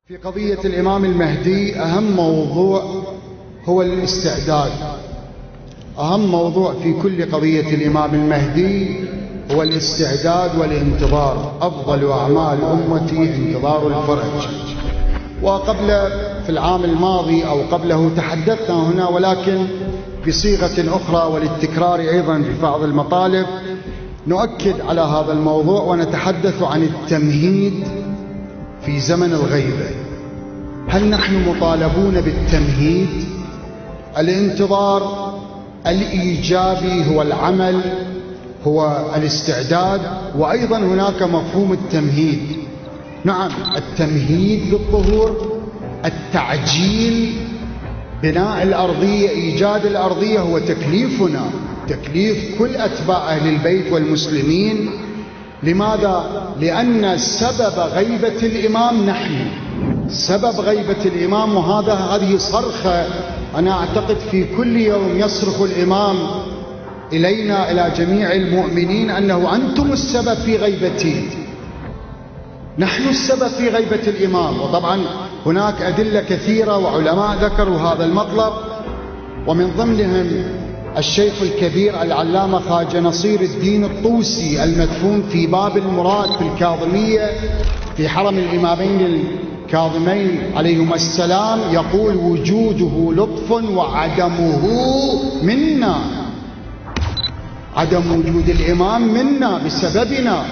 في قضية الإمام المهدي أهم موضوع هو الاستعداد. أهم موضوع في كل قضية الإمام المهدي هو الاستعداد والانتظار. أفضل أعمال أمتي انتظار الفرج. وقبل في العام الماضي أو قبله تحدثنا هنا، ولكن بصيغة أخرى وللتكرار أيضا في بعض المطالب نؤكد على هذا الموضوع ونتحدث عن التمهيد في زمن الغيبة. هل نحن مطالبون بالتمهيد؟ الانتظار الإيجابي هو العمل، هو الاستعداد، وأيضا هناك مفهوم التمهيد. نعم، التمهيد للظهور، التعجيل، بناء الأرضية، إيجاد الأرضية هو تكليفنا، تكليف كل أتباع أهل البيت والمسلمين. لماذا؟ لأن سبب غيبة الإمام نحن، سبب غيبة الإمام، هذه صرخة أنا أعتقد في كل يوم يصرخ الإمام إلينا إلى جميع المؤمنين أنه أنتم السبب في غيبتي، نحن السبب في غيبة الإمام. وطبعا هناك أدلة كثيرة وعلماء ذكروا هذا المطلب، ومن ضمنهم الشيخ الكبير العلامة خواجة نصير الدين الطوسي المدفون في باب المراد في الكاظمية في حرم الإمامين الكاظمين عليهما السلام، يقول: وجوده لطف وعدمه منا. عدم وجود الإمام منا بسببنا.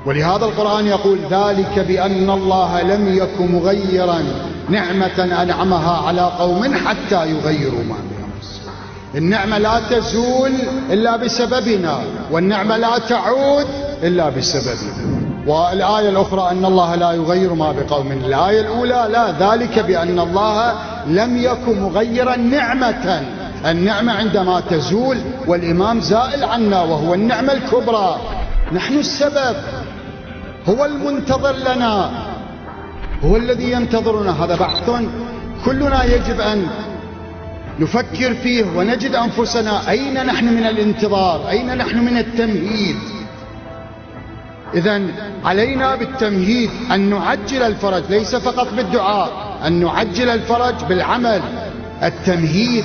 ولهذا القرآن يقول: ذلك بأن الله لم يك مغيرا نعمة أنعمها على قوم حتى يغيروا ما بأنفسهم. النعمة لا تزول إلا بسببنا، والنعمة لا تعود إلا بسببنا. والآية الأخرى أن الله لا يغير ما بقوم. الآية الأولى لا، ذلك بأن الله لم يك مغيرا نعمة. النعمة عندما تزول، والإمام زائل عنا وهو النعمة الكبرى، نحن السبب، هو المنتظر لنا، هو الذي ينتظرنا. هذا بحث كلنا يجب أن نفكر فيه ونجد أنفسنا أين نحن من الانتظار، أين نحن من التمهيد. إذن علينا بالتمهيد أن نعجل الفرج، ليس فقط بالدعاء، أن نعجل الفرج بالعمل. التمهيد،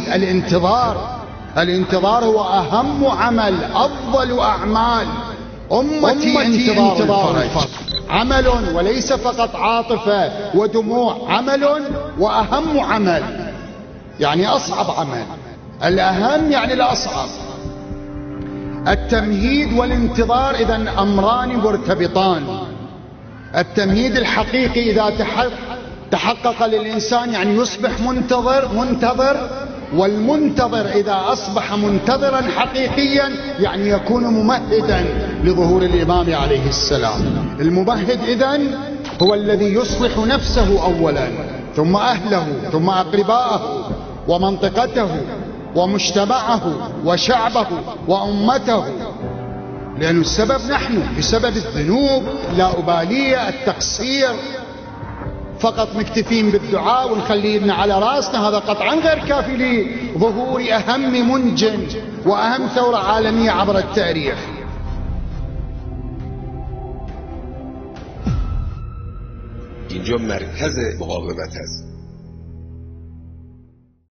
الانتظار هو أهم عمل، أفضل أعمال أمتي انتظار الفرج. عمل وليس فقط عاطفة ودموع، عمل وأهم عمل، يعني أصعب عمل، الأهم يعني الأصعب. التمهيد والانتظار إذن أمران مرتبطان. التمهيد الحقيقي إذا تحقق للإنسان يعني يصبح منتظر، والمنتظر إذا أصبح منتظرا حقيقيا يعني يكون ممهدا لظهور الإمام عليه السلام. الممهد إذن هو الذي يصلح نفسه أولا، ثم أهله، ثم أقرباءه، ومنطقته، ومجتمعه، وشعبه، وأمته. لأن السبب نحن، بسبب الذنوب، لا أبالية، التقصير، فقط مكتفين بالدعاء ونخلينا على راسنا، هذا قطعا غير كافي لظهور أهم منجم وأهم ثورة عالمية عبر التاريخ. اینجا مرکز مقاومت هست.